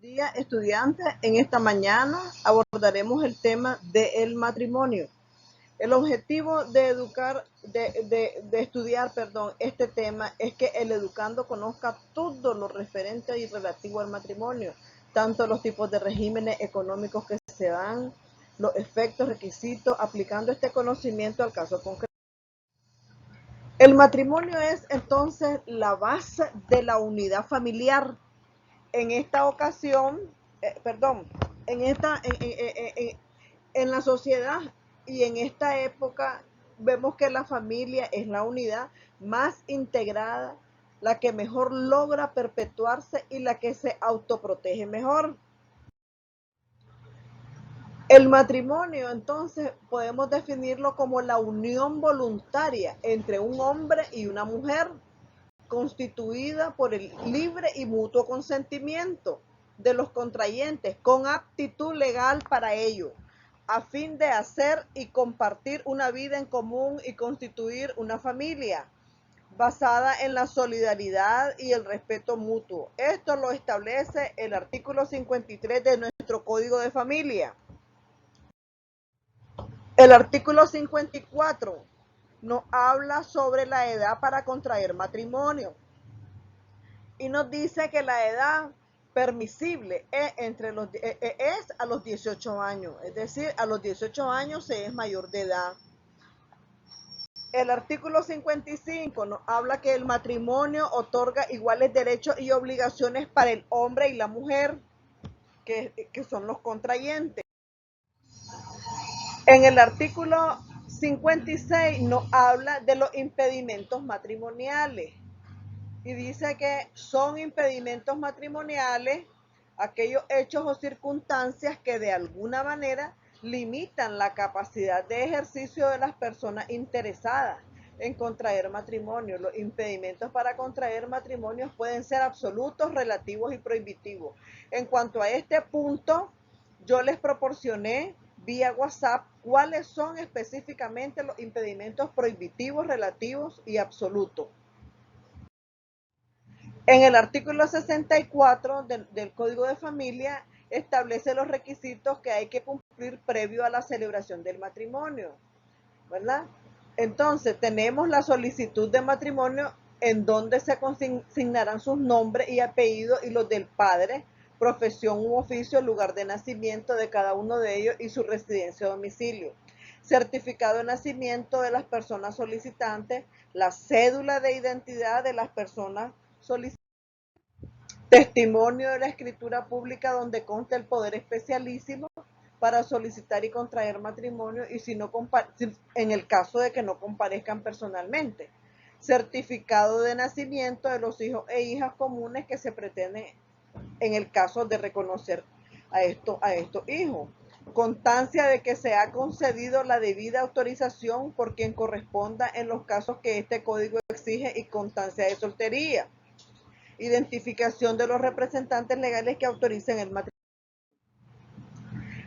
Días, estudiantes. En esta mañana abordaremos el tema del matrimonio. El objetivo de estudiar este tema es que el educando conozca todo lo referente y relativo al matrimonio, tanto los tipos de regímenes económicos que se dan, los efectos, requisitos, aplicando este conocimiento al caso concreto. El matrimonio es entonces la base de la unidad familiar. En esta ocasión, en, esta, en la sociedad y en esta época vemos que la familia es la unidad más integrada, la que mejor logra perpetuarse y la que se autoprotege mejor. El matrimonio, entonces, podemos definirlo como la unión voluntaria entre un hombre y una mujer, constituida por el libre y mutuo consentimiento de los contrayentes con aptitud legal para ello, a fin de hacer y compartir una vida en común y constituir una familia basada en la solidaridad y el respeto mutuo. Esto lo establece el artículo 53 de nuestro Código de Familia. El artículo 54 nos habla sobre la edad para contraer matrimonio y nos dice que la edad permisible es a los 18 años, es decir, a los 18 años se es mayor de edad. El artículo 55 nos habla que el matrimonio otorga iguales derechos y obligaciones para el hombre y la mujer, que son los contrayentes. En el artículo 56 nos habla de los impedimentos matrimoniales y dice que son impedimentos matrimoniales aquellos hechos o circunstancias que de alguna manera limitan la capacidad de ejercicio de las personas interesadas en contraer matrimonio. Los impedimentos para contraer matrimonios pueden ser absolutos, relativos y prohibitivos. En cuanto a este punto, yo les proporcioné vía WhatsApp cuáles son específicamente los impedimentos prohibitivos, relativos y absolutos. En el artículo 64 del Código de Familia establece los requisitos que hay que cumplir previo a la celebración del matrimonio, ¿verdad? Entonces, tenemos la solicitud de matrimonio en donde se consignarán sus nombres y apellidos y los del padre, profesión u oficio, lugar de nacimiento de cada uno de ellos y su residencia o domicilio. Certificado de nacimiento de las personas solicitantes, la cédula de identidad de las personas solicitantes, testimonio de la escritura pública donde consta el poder especialísimo para solicitar y contraer matrimonio y si no en el caso de que no comparezcan personalmente. Certificado de nacimiento de los hijos e hijas comunes que se pretenden en el caso de reconocer a estos hijos. Constancia de que se ha concedido la debida autorización por quien corresponda en los casos que este código exige y constancia de soltería. Identificación de los representantes legales que autoricen el matrimonio.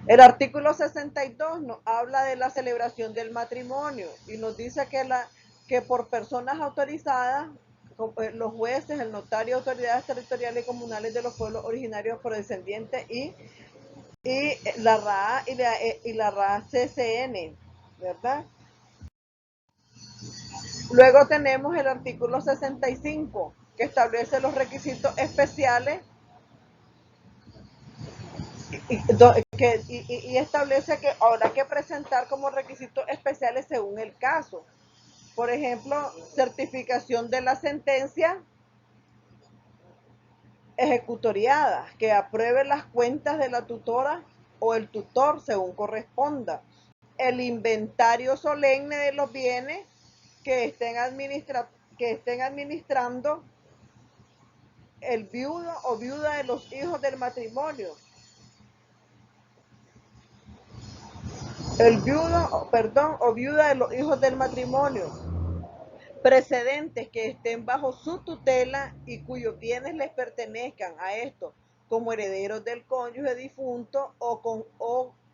El artículo 62 nos habla de la celebración del matrimonio y nos dice que por personas autorizadas, los jueces, el notario, autoridades territoriales y comunales de los pueblos originarios afrodescendientes y la RAA y la RAA CCN, ¿verdad? Luego tenemos el artículo 65 que establece los requisitos especiales y establece que habrá que presentar como requisitos especiales según el caso. Por ejemplo, certificación de la sentencia ejecutoriada, que apruebe las cuentas de la tutora o el tutor según corresponda. El inventario solemne de los bienes que estén administrando el viudo o viuda de los hijos del matrimonio. El viudo, o viuda de los hijos del matrimonio, precedentes que estén bajo su tutela y cuyos bienes les pertenezcan a estos como herederos del cónyuge difunto o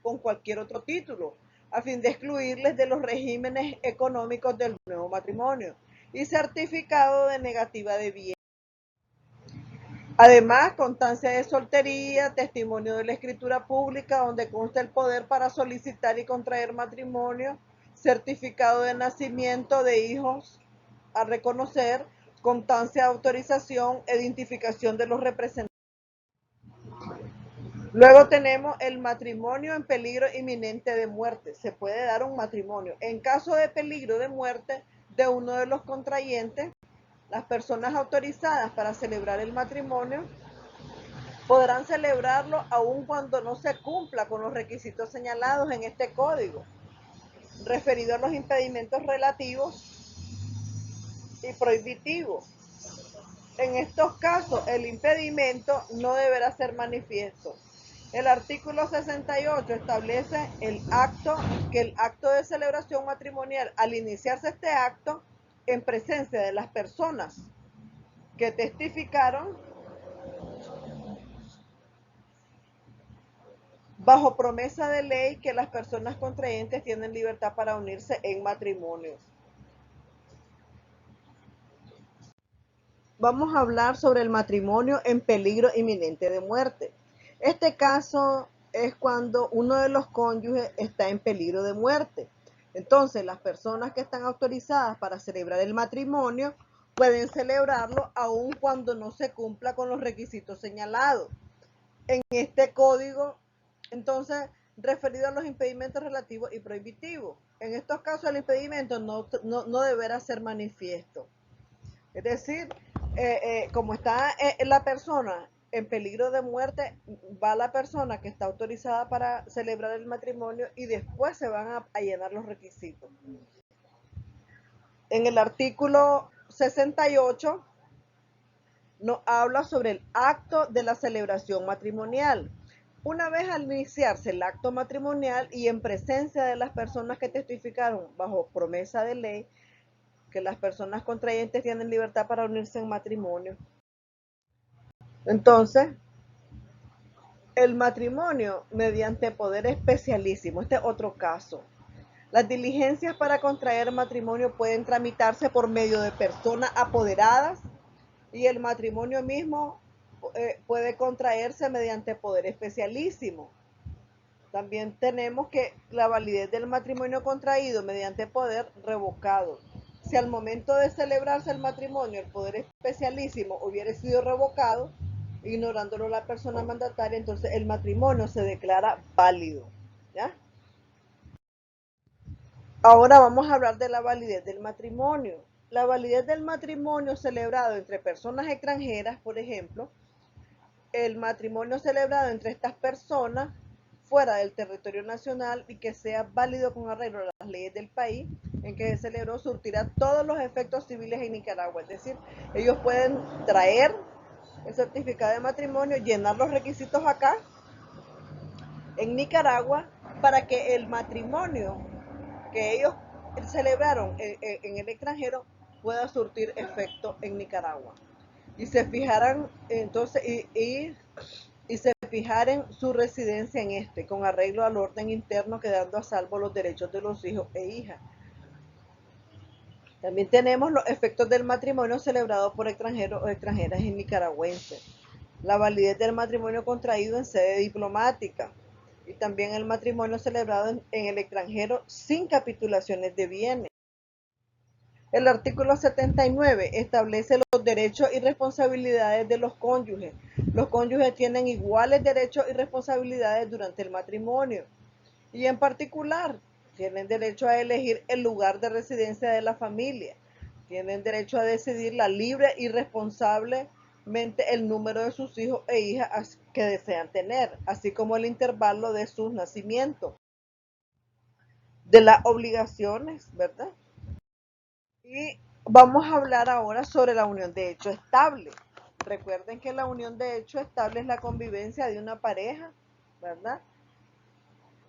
con cualquier otro título, a fin de excluirles de los regímenes económicos del nuevo matrimonio, y certificado de negativa de bienes. Además, constancia de soltería, testimonio de la escritura pública donde consta el poder para solicitar y contraer matrimonio, certificado de nacimiento de hijos a reconocer, constancia de autorización, identificación de los representantes. Luego tenemos el matrimonio en peligro inminente de muerte. Se puede dar un matrimonio. En caso de peligro de muerte de uno de los contrayentes, las personas autorizadas para celebrar el matrimonio podrán celebrarlo aun cuando no se cumpla con los requisitos señalados en este código, referido a los impedimentos relativos y prohibitivos. En estos casos, el impedimento no deberá ser manifiesto. El artículo 68 establece que el acto de celebración matrimonial, al iniciarse este acto, en presencia de las personas que testificaron, bajo promesa de ley que las personas contrayentes tienen libertad para unirse en matrimonio. Vamos a hablar sobre el matrimonio en peligro inminente de muerte. Este caso es cuando uno de los cónyuges está en peligro de muerte. Entonces, las personas que están autorizadas para celebrar el matrimonio pueden celebrarlo aun cuando no se cumpla con los requisitos señalados en este código, entonces, referido a los impedimentos relativos y prohibitivos. En estos casos, el impedimento no deberá ser manifiesto. Es decir, como está la persona en peligro de muerte, va la persona que está autorizada para celebrar el matrimonio y después se van a llenar los requisitos. En el artículo 68 nos habla sobre el acto de la celebración matrimonial. Una vez al iniciarse el acto matrimonial y en presencia de las personas que testificaron bajo promesa de ley que las personas contrayentes tienen libertad para unirse en matrimonio. Entonces, el matrimonio mediante poder especialísimo, este es otro caso. Las diligencias para contraer matrimonio pueden tramitarse por medio de personas apoderadas y el matrimonio mismo puede contraerse mediante poder especialísimo. También tenemos que la validez del matrimonio contraído mediante poder revocado. Si al momento de celebrarse el matrimonio el poder especialísimo hubiera sido revocado, ignorándolo la persona mandataria, entonces el matrimonio se declara válido. ¿Ya? Ahora vamos a hablar de la validez del matrimonio. La validez del matrimonio celebrado entre personas extranjeras, por ejemplo, el matrimonio celebrado entre estas personas fuera del territorio nacional y que sea válido con arreglo a las leyes del país en que se celebró, surtirá todos los efectos civiles en Nicaragua. Es decir, ellos pueden traer el certificado de matrimonio, llenar los requisitos acá en Nicaragua para que el matrimonio que ellos celebraron en el extranjero pueda surtir efecto en Nicaragua. Y se fijaran entonces y se fijaren su residencia en este, con arreglo al orden interno, quedando a salvo los derechos de los hijos e hijas. También tenemos los efectos del matrimonio celebrado por extranjeros o extranjeras y nicaragüenses. La validez del matrimonio contraído en sede diplomática y también el matrimonio celebrado en el extranjero sin capitulaciones de bienes. El artículo 79 establece los derechos y responsabilidades de los cónyuges. Los cónyuges tienen iguales derechos y responsabilidades durante el matrimonio y en particular tienen derecho a elegir el lugar de residencia de la familia, tienen derecho a decidir la libre y responsablemente el número de sus hijos e hijas que desean tener, así como el intervalo de sus nacimientos, de las obligaciones, ¿verdad? Y vamos a hablar ahora sobre la unión de hecho estable. Recuerden que la unión de hecho estable es la convivencia de una pareja, ¿verdad?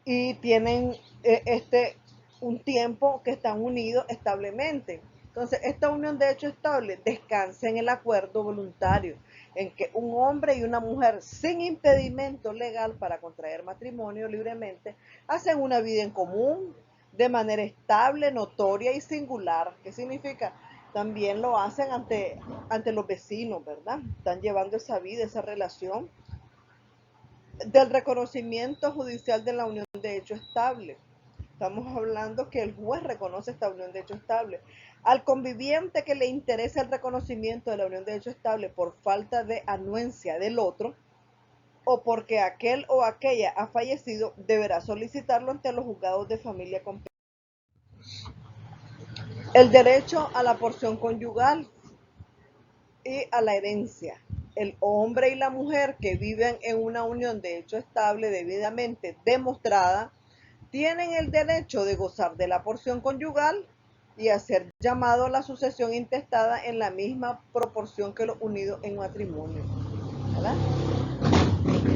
Y tienen un tiempo que están unidos establemente. Entonces, esta unión de hecho estable descansa en el acuerdo voluntario, en que un hombre y una mujer sin impedimento legal para contraer matrimonio libremente hacen una vida en común de manera estable, notoria y singular. ¿Qué significa? también lo hacen ante los vecinos, ¿verdad? Están llevando esa vida, esa relación del reconocimiento judicial de la unión de hecho estable. Estamos hablando que el juez reconoce esta unión de hecho estable. Al conviviente que le interesa el reconocimiento de la unión de hecho estable por falta de anuencia del otro, o porque aquel o aquella ha fallecido, deberá solicitarlo ante los juzgados de familia competentes. El derecho a la porción conyugal y a la herencia. El hombre y la mujer que viven en una unión de hecho estable debidamente demostrada tienen el derecho de gozar de la porción conyugal y a ser llamado a la sucesión intestada en la misma proporción que los unidos en matrimonio, ¿verdad?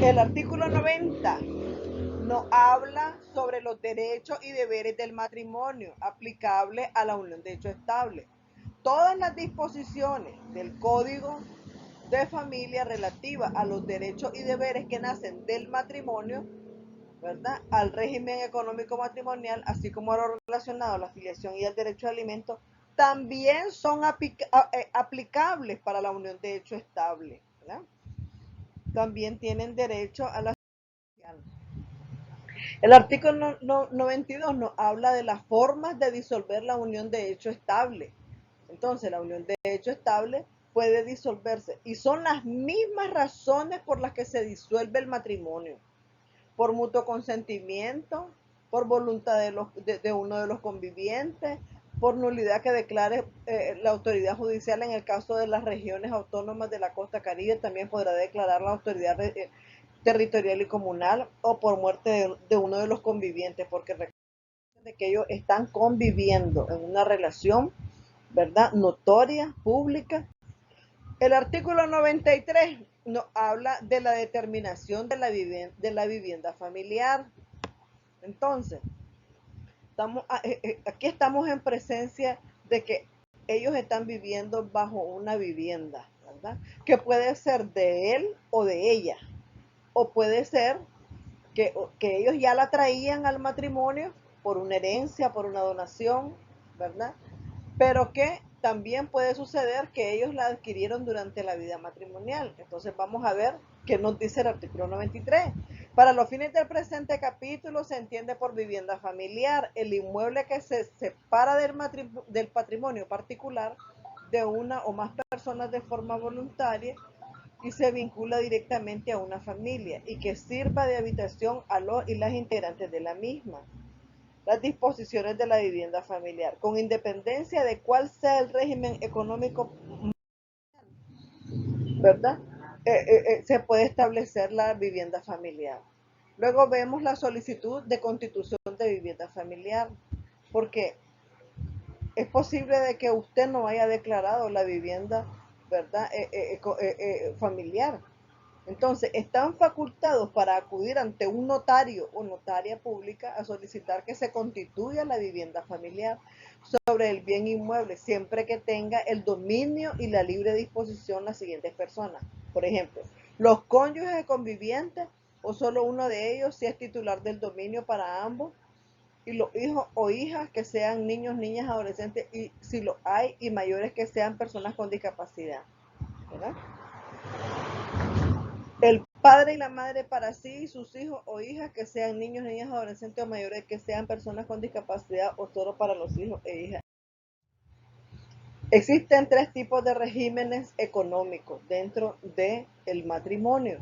El artículo 90 nos habla sobre los derechos y deberes del matrimonio aplicable a la unión de hecho estable. Todas las disposiciones del Código de Familia relativas a los derechos y deberes que nacen del matrimonio, ¿verdad?, al régimen económico matrimonial, así como a lo relacionado a la filiación y al derecho de alimentos, también son aplicables para la unión de hecho estable, ¿verdad? También tienen derecho a la social. El artículo 92 nos habla de las formas de disolver la unión de hecho estable. Entonces, la unión de hecho estable puede disolverse y son las mismas razones por las que se disuelve el matrimonio: por mutuo consentimiento, por voluntad de uno de los convivientes, por nulidad que declare la autoridad judicial. En el caso de las regiones autónomas de la costa caribe, también podrá declarar la autoridad territorial y comunal, o por muerte de uno de los convivientes, porque recuerden que ellos están conviviendo en una relación, ¿verdad?, notoria, pública. El artículo 93 nos habla de la determinación de la vivienda familiar. Entonces, aquí estamos en presencia de que ellos están viviendo bajo una vivienda, ¿verdad?, que puede ser de él o de ella, o puede ser que ellos ya la traían al matrimonio por una herencia, por una donación, ¿verdad? Pero que también puede suceder que ellos la adquirieron durante la vida matrimonial. Entonces vamos a ver qué nos dice el artículo 93. Para los fines del presente capítulo se entiende por vivienda familiar el inmueble que se separa del patrimonio particular de una o más personas de forma voluntaria y se vincula directamente a una familia y que sirva de habitación a los y las integrantes de la misma. Las disposiciones de la vivienda familiar, con independencia de cuál sea el régimen económico, ¿verdad? Se puede establecer la vivienda familiar. Luego vemos la solicitud de constitución de vivienda familiar, porque es posible de que usted no haya declarado la vivienda, ¿verdad?, familiar. Entonces, están facultados para acudir ante un notario o notaria pública a solicitar que se constituya la vivienda familiar sobre el bien inmueble, siempre que tenga el dominio y la libre disposición las siguientes personas. Por ejemplo, los cónyuges convivientes o solo uno de ellos si es titular del dominio para ambos, y los hijos o hijas que sean niños, niñas, adolescentes, y si lo hay, y mayores que sean personas con discapacidad, ¿verdad? El padre y la madre para sí y sus hijos o hijas que sean niños, niñas, adolescentes o mayores que sean personas con discapacidad, o solo para los hijos e hijas. Existen tres tipos de regímenes económicos dentro del matrimonio.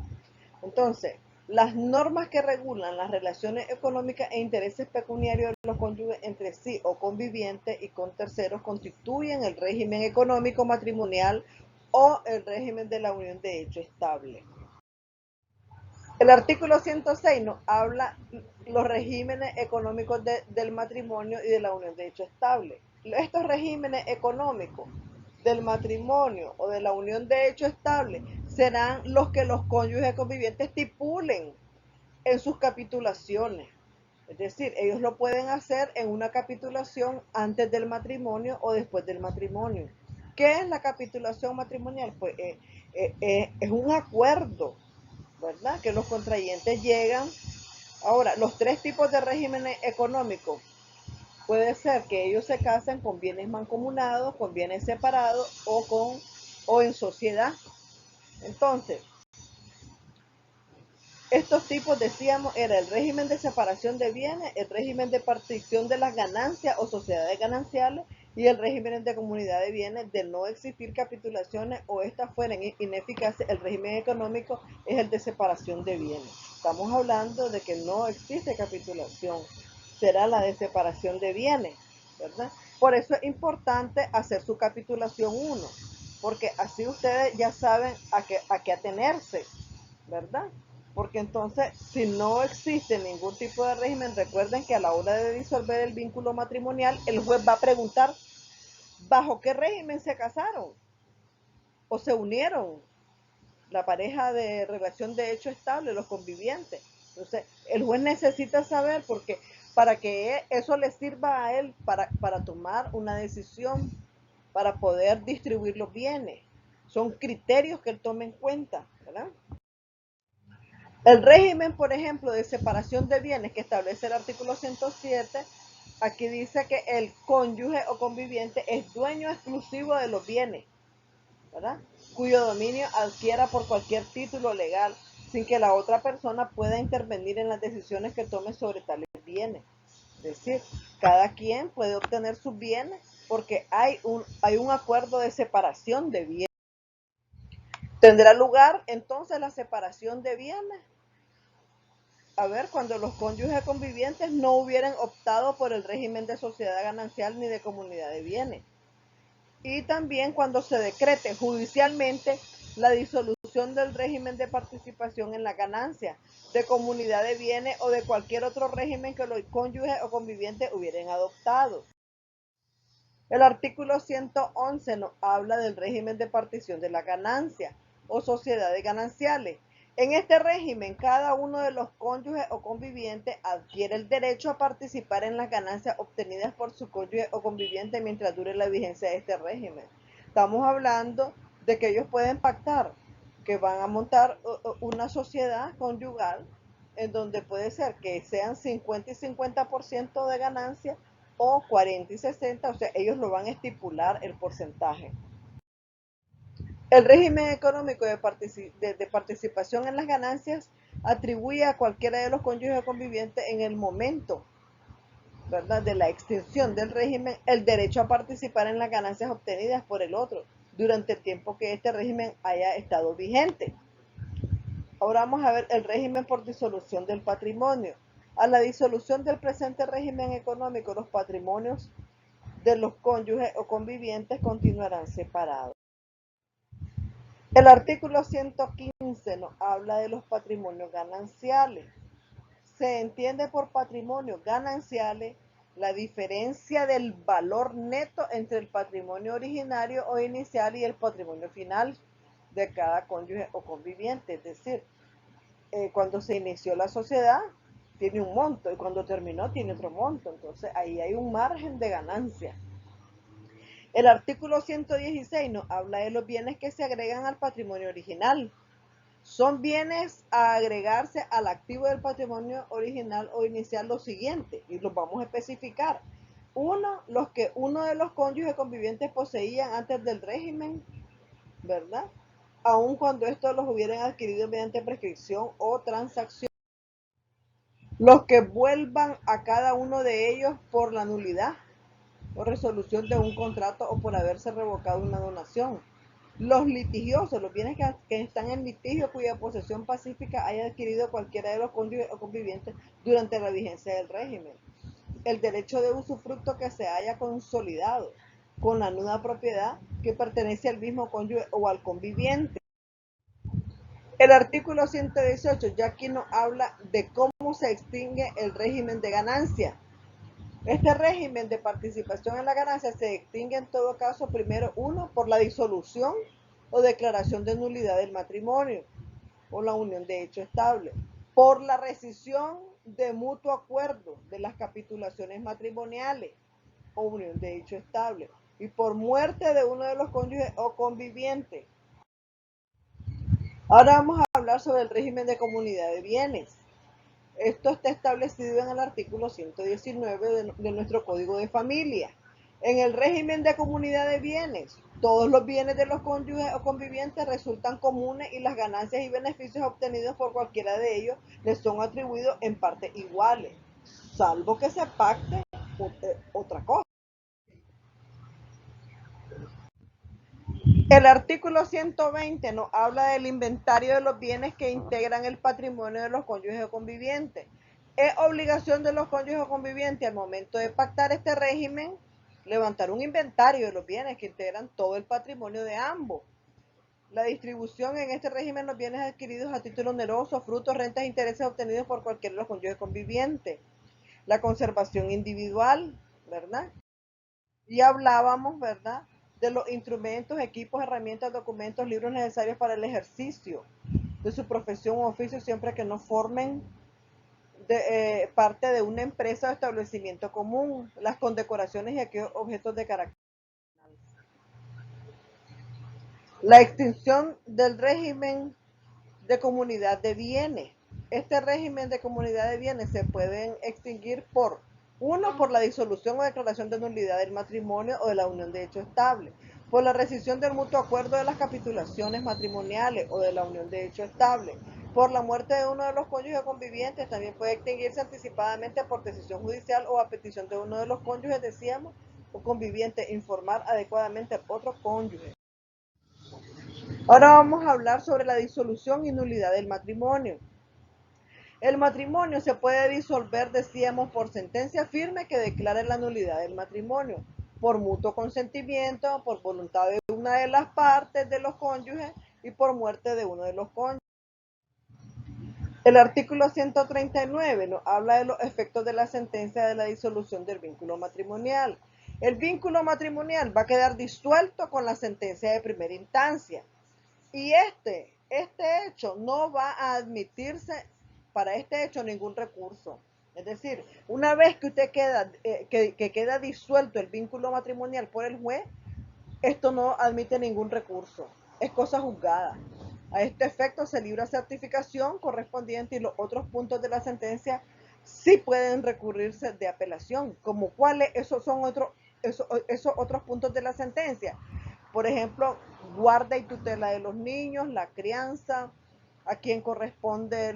Entonces, las normas que regulan las relaciones económicas e intereses pecuniarios de los cónyuges entre sí o convivientes y con terceros constituyen el régimen económico matrimonial o el régimen de la unión de hecho estable. El artículo 106 nos habla los regímenes económicos del matrimonio y de la unión de hecho estable. Estos regímenes económicos del matrimonio o de la unión de hecho estable serán los que los cónyuges convivientes estipulen en sus capitulaciones. Es decir, ellos lo pueden hacer en una capitulación antes del matrimonio o después del matrimonio. ¿Qué es la capitulación matrimonial? Pues es un acuerdo, ¿verdad?, que los contrayentes llegan. Ahora, los tres tipos de regímenes económicos Puede ser que ellos se casen con bienes mancomunados, con bienes separados o en sociedad. Entonces, estos tipos, decíamos, era el régimen de separación de bienes, el régimen de partición de las ganancias o sociedades gananciales y el régimen de comunidad de bienes. De no existir capitulaciones o estas fueran ineficaces, el régimen económico es el de separación de bienes. Estamos hablando de que no existe capitulación, será la de separación de bienes, ¿verdad? Por eso es importante hacer su capitulación 1, porque así ustedes ya saben a qué atenerse, ¿verdad? Porque entonces, si no existe ningún tipo de régimen, recuerden que a la hora de disolver el vínculo matrimonial, el juez va a preguntar bajo qué régimen se casaron o se unieron la pareja de relación de hecho estable, los convivientes. Entonces, el juez necesita saber porque para que eso le sirva a él para tomar una decisión, para poder distribuir los bienes. Son criterios que él tome en cuenta, ¿verdad? El régimen, por ejemplo, de separación de bienes que establece el artículo 107, aquí dice que el cónyuge o conviviente es dueño exclusivo de los bienes, ¿verdad? Cuyo dominio adquiera por cualquier título legal, sin que la otra persona pueda intervenir en las decisiones que tome sobre tales bienes. Es decir, cada quien puede obtener sus bienes porque hay un acuerdo de separación de bienes. ¿Tendrá lugar entonces la separación de bienes? A ver, cuando los cónyuges convivientes no hubieran optado por el régimen de sociedad ganancial ni de comunidad de bienes. Y también cuando se decrete judicialmente la disolución del régimen de participación en la ganancia, de comunidad de bienes o de cualquier otro régimen que los cónyuges o convivientes hubieran adoptado. El artículo 111 nos habla del régimen de partición de la ganancia o sociedades gananciales. En este régimen, cada uno de los cónyuges o convivientes adquiere el derecho a participar en las ganancias obtenidas por su cónyuge o conviviente mientras dure la vigencia de este régimen. Estamos hablando de que ellos pueden pactar que van a montar una sociedad conyugal en donde puede ser que sean 50 y 50% de ganancia o 40 y 60, o sea, ellos lo van a estipular el porcentaje. El régimen económico de participación en las ganancias atribuye a cualquiera de los cónyuges o convivientes en el momento, ¿verdad?, de la extinción del régimen el derecho a participar en las ganancias obtenidas por el otro durante el tiempo que este régimen haya estado vigente. Ahora vamos a ver el régimen por disolución del patrimonio. A la disolución del presente régimen económico, los patrimonios de los cónyuges o convivientes continuarán separados. El artículo 115 nos habla de los patrimonios gananciales. Se entiende por patrimonios gananciales la diferencia del valor neto entre el patrimonio originario o inicial y el patrimonio final de cada cónyuge o conviviente. Es decir, cuando se inició la sociedad tiene un monto y cuando terminó tiene otro monto. Entonces ahí hay un margen de ganancia. El artículo 116 nos habla de los bienes que se agregan al patrimonio original. Son bienes a agregarse al activo del patrimonio original o inicial los siguientes, y los vamos a especificar. Uno, los que uno de los cónyuges convivientes poseían antes del régimen, ¿verdad? Aun cuando estos los hubieran adquirido mediante prescripción o transacción. Los que vuelvan a cada uno de ellos por la nulidad o resolución de un contrato o por haberse revocado una donación. Los litigiosos, los bienes que están en litigio cuya posesión pacífica haya adquirido cualquiera de los cónyuges o convivientes durante la vigencia del régimen. El derecho de usufructo que se haya consolidado con la nuda propiedad que pertenece al mismo cónyuge o al conviviente. El artículo 118 ya aquí nos habla de cómo se extingue el régimen de ganancia. Este régimen de participación en la ganancia se extingue en todo caso, primero, uno, por la disolución o declaración de nulidad del matrimonio o la unión de hecho estable, por la rescisión de mutuo acuerdo de las capitulaciones matrimoniales o unión de hecho estable, y por muerte de uno de los cónyuges o convivientes. Ahora vamos a hablar sobre el régimen de comunidad de bienes. Esto está establecido en el artículo 119 de nuestro Código de Familia. En el régimen de comunidad de bienes, todos los bienes de los cónyuges o convivientes resultan comunes y las ganancias y beneficios obtenidos por cualquiera de ellos les son atribuidos en partes iguales, salvo que se pacte otra cosa. El artículo 120 nos habla del inventario de los bienes que integran el patrimonio de los cónyuges o convivientes. Es obligación de los cónyuges o convivientes al momento de pactar este régimen levantar un inventario de los bienes que integran todo el patrimonio de ambos. La distribución en este régimen de los bienes adquiridos a título oneroso, frutos, rentas e intereses obtenidos por cualquiera de los cónyuges convivientes. La conservación individual, ¿verdad? Y hablábamos, ¿verdad?, de los instrumentos, equipos, herramientas, documentos, libros necesarios para el ejercicio de su profesión o oficio siempre que no formen parte de una empresa o establecimiento común, las condecoraciones y aquellos objetos de carácter. La extinción del régimen de comunidad de bienes. Este régimen de comunidad de bienes se pueden extinguir por la disolución o declaración de nulidad del matrimonio o de la unión de hecho estable, por la rescisión del mutuo acuerdo de las capitulaciones matrimoniales o de la unión de hecho estable, por la muerte de uno de los cónyuges convivientes, también puede extinguirse anticipadamente por decisión judicial o a petición de uno de los cónyuges, decíamos, o conviviente, informar adecuadamente al otro cónyuge. Ahora vamos a hablar sobre la disolución y nulidad del matrimonio. El matrimonio se puede disolver, decíamos, por sentencia firme que declare la nulidad del matrimonio, por mutuo consentimiento, por voluntad de una de las partes de los cónyuges y por muerte de uno de los cónyuges. El artículo 139 nos habla de los efectos de la sentencia de la disolución del vínculo matrimonial. El vínculo matrimonial va a quedar disuelto con la sentencia de primera instancia. Y este hecho no va a admitirse para este hecho ningún recurso. Es decir, una vez que usted que queda disuelto el vínculo matrimonial por el juez, esto no admite ningún recurso. Es cosa juzgada. A este efecto se libra certificación correspondiente y los otros puntos de la sentencia sí pueden recurrirse de apelación. Como cuáles, esos son esos otros puntos de la sentencia. Por ejemplo, guarda y tutela de los niños, la crianza, a quien corresponde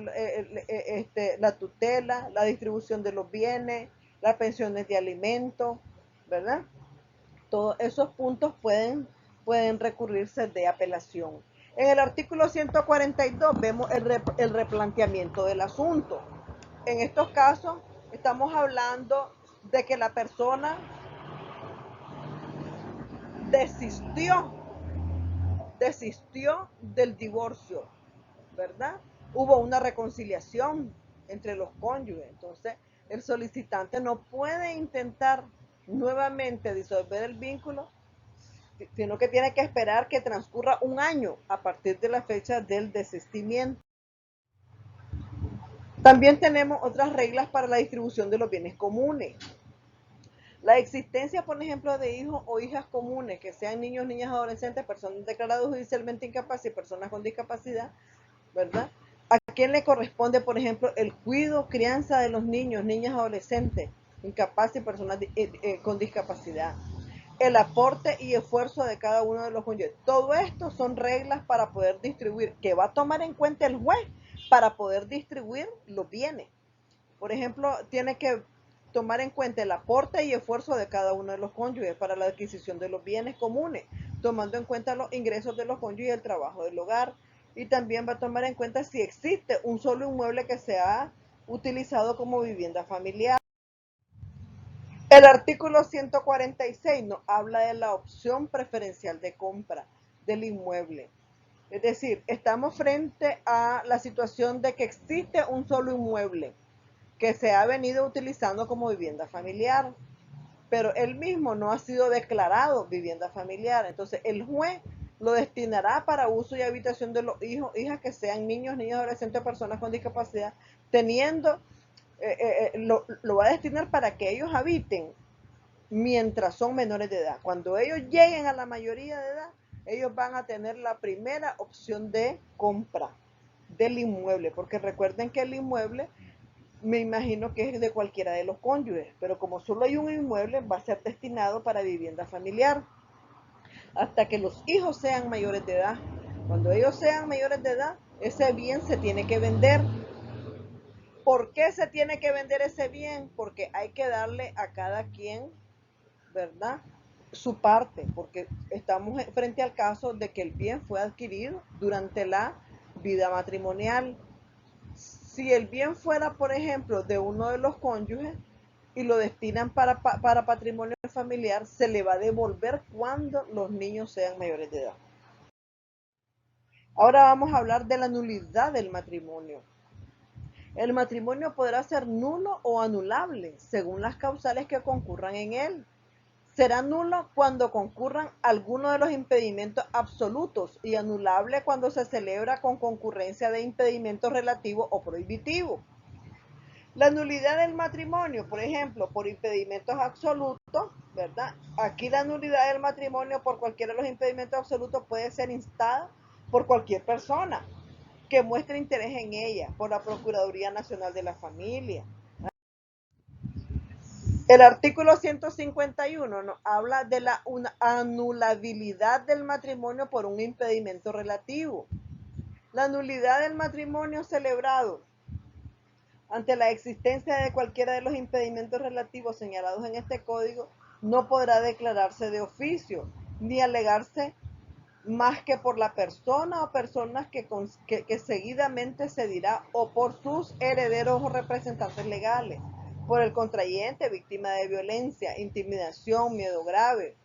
la tutela, la distribución de los bienes, las pensiones de alimentos, ¿verdad? Todos esos puntos pueden recurrirse de apelación. En el artículo 142 vemos el replanteamiento del asunto. En estos casos estamos hablando de que la persona desistió del divorcio, ¿verdad? Hubo una reconciliación entre los cónyuges, entonces el solicitante no puede intentar nuevamente disolver el vínculo, sino que tiene que esperar que transcurra un año a partir de la fecha del desistimiento. También tenemos otras reglas para la distribución de los bienes comunes. La existencia, por ejemplo, de hijos o hijas comunes, que sean niños, niñas, adolescentes, personas declaradas judicialmente incapaces y personas con discapacidad, ¿verdad? ¿A quién le corresponde, por ejemplo, el cuidado, crianza de los niños, niñas, adolescentes, incapaces y personas con discapacidad? El aporte y esfuerzo de cada uno de los cónyuges. Todo esto son reglas para poder distribuir, que va a tomar en cuenta el juez para poder distribuir los bienes. Por ejemplo, tiene que tomar en cuenta el aporte y esfuerzo de cada uno de los cónyuges para la adquisición de los bienes comunes, tomando en cuenta los ingresos de los cónyuges y el trabajo del hogar. Y también va a tomar en cuenta si existe un solo inmueble que sea utilizado como vivienda familiar. El artículo 146 nos habla de la opción preferencial de compra del inmueble. Es decir, estamos frente a la situación de que existe un solo inmueble que se ha venido utilizando como vivienda familiar, pero él mismo no ha sido declarado vivienda familiar. Entonces el juez lo destinará para uso y habitación de los hijos, hijas que sean niños, niñas, adolescentes, personas con discapacidad, teniendo, lo va a destinar para que ellos habiten mientras son menores de edad. Cuando ellos lleguen a la mayoría de edad, ellos van a tener la primera opción de compra del inmueble, porque recuerden que el inmueble me imagino que es de cualquiera de los cónyuges, pero como solo hay un inmueble, va a ser destinado para vivienda familiar hasta que los hijos sean mayores de edad. Cuando ellos sean mayores de edad, ese bien se tiene que vender. ¿Por qué se tiene que vender ese bien? Porque hay que darle a cada quien, ¿verdad?, su parte, porque estamos frente al caso de que el bien fue adquirido durante la vida matrimonial. Si el bien fuera, por ejemplo, de uno de los cónyuges y lo destinan para patrimonio familiar, se le va a devolver cuando los niños sean mayores de edad. Ahora vamos a hablar de la nulidad del matrimonio. El matrimonio podrá ser nulo o anulable según las causales que concurran en él. Será nulo cuando concurran algunos de los impedimentos absolutos y anulable cuando se celebra con concurrencia de impedimentos relativos o prohibitivos. La nulidad del matrimonio, por ejemplo, por impedimentos absolutos, ¿verdad? Aquí la nulidad del matrimonio por cualquiera de los impedimentos absolutos puede ser instada por cualquier persona que muestre interés en ella, por la Procuraduría Nacional de la Familia. El artículo 151 nos habla de la anulabilidad del matrimonio por un impedimento relativo. La nulidad del matrimonio celebrado ante la existencia de cualquiera de los impedimentos relativos señalados en este código no podrá declararse de oficio ni alegarse más que por la persona o personas que seguidamente se dirá o por sus herederos o representantes legales, por el contrayente, víctima de violencia, intimidación, miedo grave,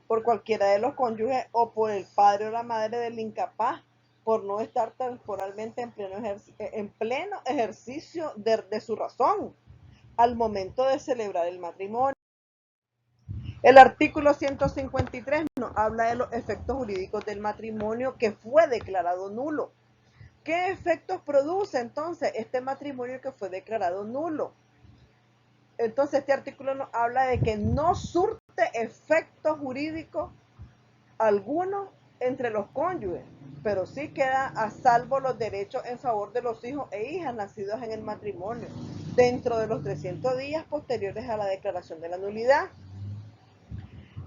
por cualquiera de los cónyuges o por el padre o la madre del incapaz, por no estar temporalmente en pleno ejercicio de su razón al momento de celebrar el matrimonio. El artículo 153 nos habla de los efectos jurídicos del matrimonio que fue declarado nulo. ¿Qué efectos produce entonces este matrimonio que fue declarado nulo? Entonces este artículo nos habla de que no surte efecto jurídico alguno entre los cónyuges, pero sí queda a salvo los derechos en favor de los hijos e hijas nacidos en el matrimonio dentro de los 300 días posteriores a la declaración de la nulidad.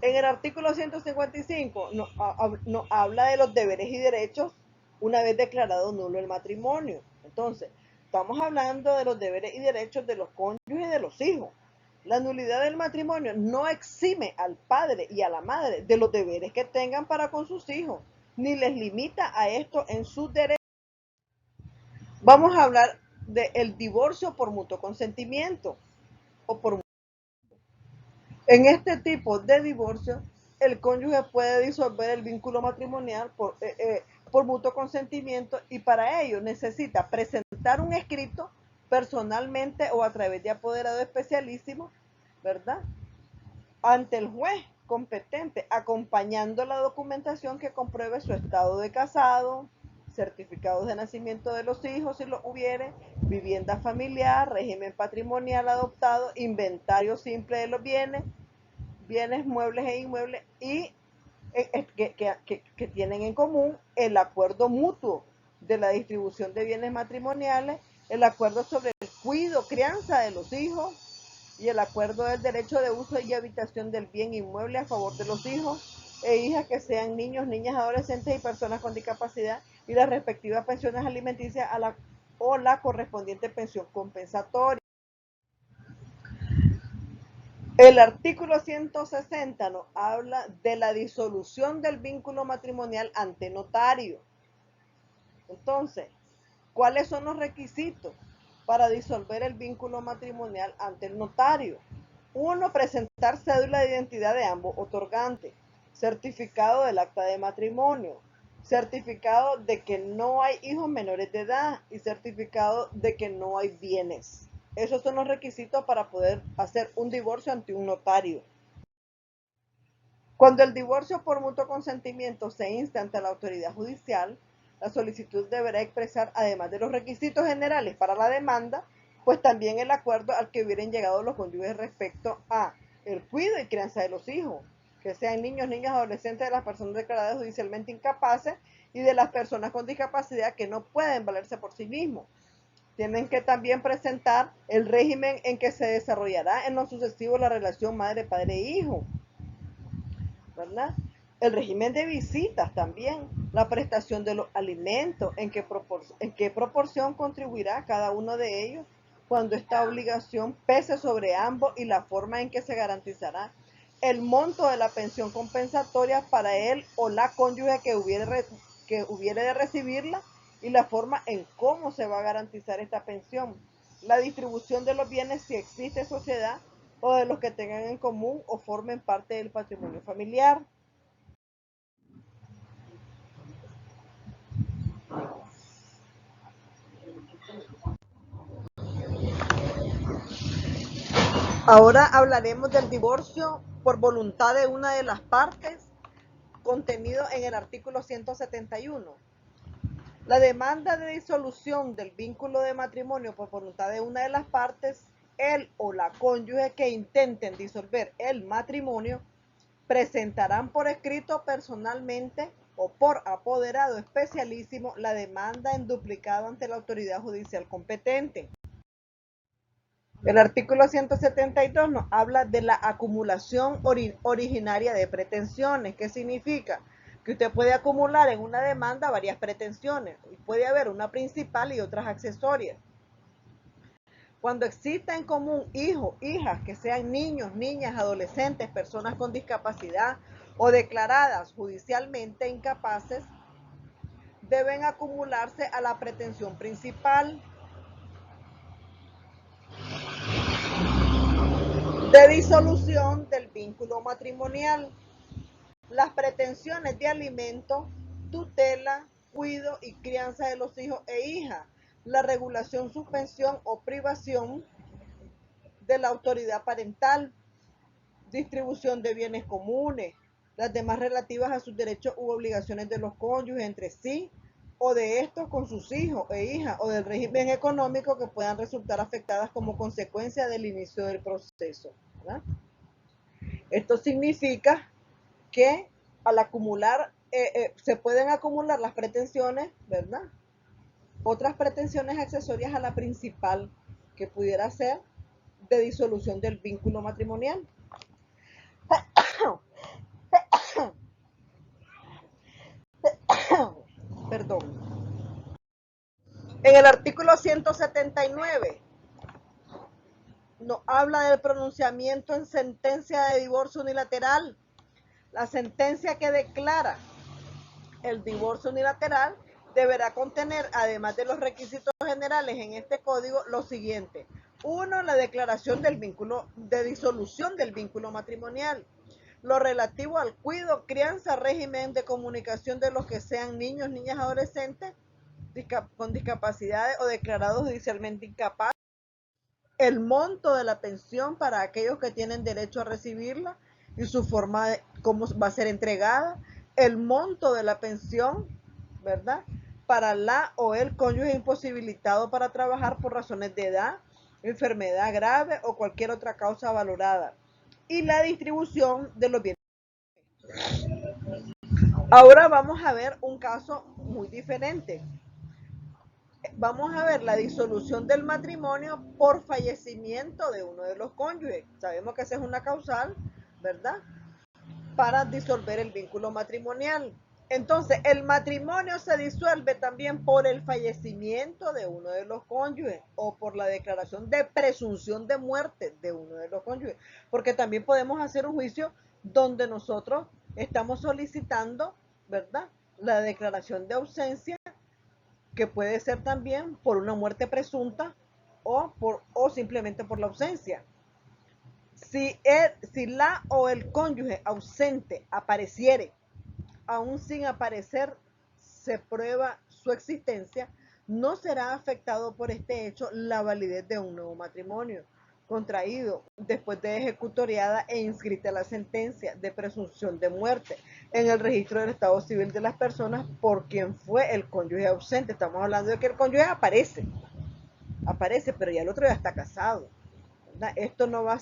En el artículo 155 nos habla de los deberes y derechos una vez declarado nulo el matrimonio. Entonces, estamos hablando de los deberes y derechos de los cónyuges y de los hijos. La nulidad del matrimonio no exime al padre y a la madre de los deberes que tengan para con sus hijos, ni les limita a esto en sus derechos. Vamos a hablar del divorcio por mutuo consentimiento o por. En este tipo de divorcio, el cónyuge puede disolver el vínculo matrimonial por mutuo consentimiento y para ello necesita presentar un escrito personalmente o a través de apoderado especialísimo, ¿verdad?, ante el juez competente, acompañando la documentación que compruebe su estado de casado, certificados de nacimiento de los hijos si lo hubiere, vivienda familiar, régimen patrimonial adoptado, inventario simple de los bienes muebles e inmuebles y que tienen en común el acuerdo mutuo de la distribución de bienes matrimoniales, el acuerdo sobre el cuidado, crianza de los hijos y el acuerdo del derecho de uso y habitación del bien inmueble a favor de los hijos e hijas que sean niños, niñas, adolescentes y personas con discapacidad y las respectivas pensiones alimenticias o la correspondiente pensión compensatoria. El artículo 160 nos habla de la disolución del vínculo matrimonial ante notario. Entonces, ¿cuáles son los requisitos para disolver el vínculo matrimonial ante el notario? 1. Presentar cédula de identidad de ambos otorgantes, certificado del acta de matrimonio, certificado de que no hay hijos menores de edad y certificado de que no hay bienes. Esos son los requisitos para poder hacer un divorcio ante un notario. Cuando el divorcio por mutuo consentimiento se insta ante la autoridad judicial, la solicitud deberá expresar, además de los requisitos generales para la demanda, pues también el acuerdo al que hubieran llegado los cónyuges respecto a el cuidado y crianza de los hijos, que sean niños, niñas, adolescentes de las personas declaradas judicialmente incapaces y de las personas con discapacidad que no pueden valerse por sí mismos. Tienen que también presentar el régimen en que se desarrollará en lo sucesivo la relación madre-padre-hijo, ¿verdad? El régimen de visitas también, la prestación de los alimentos, en qué proporción contribuirá cada uno de ellos cuando esta obligación pese sobre ambos y la forma en que se garantizará el monto de la pensión compensatoria para él o la cónyuge que hubiere de recibirla y la forma en cómo se va a garantizar esta pensión, la distribución de los bienes si existe sociedad o de los que tengan en común o formen parte del patrimonio familiar. Ahora hablaremos del divorcio por voluntad de una de las partes, contenido en el artículo 171. La demanda de disolución del vínculo de matrimonio por voluntad de una de las partes, él o la cónyuge que intenten disolver el matrimonio, presentarán por escrito personalmente o por apoderado especialísimo la demanda en duplicado ante la autoridad judicial competente. El artículo 172 nos habla de la acumulación originaria de pretensiones. ¿Qué significa? Que usted puede acumular en una demanda varias pretensiones. Puede haber una principal y otras accesorias. Cuando exista en común hijos, hijas, que sean niños, niñas, adolescentes, personas con discapacidad o declaradas judicialmente incapaces, deben acumularse a la pretensión principal de disolución del vínculo matrimonial. Las pretensiones de alimento, tutela, cuido y crianza de los hijos e hijas, la regulación, suspensión o privación de la autoridad parental, distribución de bienes comunes, las demás relativas a sus derechos u obligaciones de los cónyuges entre sí o de estos con sus hijos e hijas o del régimen económico que puedan resultar afectadas como consecuencia del inicio del proceso, ¿verdad? Esto significa que al acumular, se pueden acumular las pretensiones, ¿verdad? Otras pretensiones accesorias a la principal que pudiera ser de disolución del vínculo matrimonial. Perdón. En el artículo 179 nos habla del pronunciamiento en sentencia de divorcio unilateral. La sentencia que declara el divorcio unilateral deberá contener, además de los requisitos generales en este código, lo siguiente. 1. La declaración del vínculo, de disolución del vínculo matrimonial. Lo relativo al cuidado, crianza, régimen de comunicación de los que sean niños, niñas, adolescentes con discapacidades o declarados judicialmente incapaces. El monto de la pensión para aquellos que tienen derecho a recibirla y su forma de cómo va a ser entregada. El monto de la pensión, ¿verdad? Para la o el cónyuge imposibilitado para trabajar por razones de edad, enfermedad grave o cualquier otra causa valorada. Y la distribución de los bienes. Ahora vamos a ver un caso muy diferente. Vamos a ver la disolución del matrimonio por fallecimiento de uno de los cónyuges. Sabemos que esa es una causal, ¿verdad? Para disolver el vínculo matrimonial. Entonces, el matrimonio se disuelve también por el fallecimiento de uno de los cónyuges o por la declaración de presunción de muerte de uno de los cónyuges. Porque también podemos hacer un juicio donde nosotros estamos solicitando, ¿verdad? La declaración de ausencia, que puede ser también por una muerte presunta o simplemente por la ausencia. Si la o el cónyuge ausente apareciere, aún sin aparecer se prueba su existencia, no será afectado por este hecho la validez de un nuevo matrimonio contraído después de ejecutoriada e inscrita la sentencia de presunción de muerte en el registro del Estado Civil de las personas por quien fue el cónyuge ausente. Estamos hablando de que el cónyuge aparece, pero ya el otro ya está casado, ¿verdad? Esto no va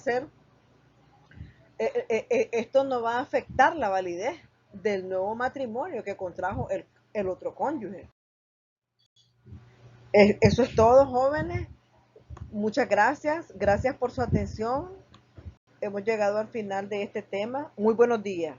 a afectar la validez del nuevo matrimonio que contrajo el otro cónyuge. Eso es todo, jóvenes. Muchas gracias. Gracias por su atención. Hemos llegado al final de este tema. Muy buenos días.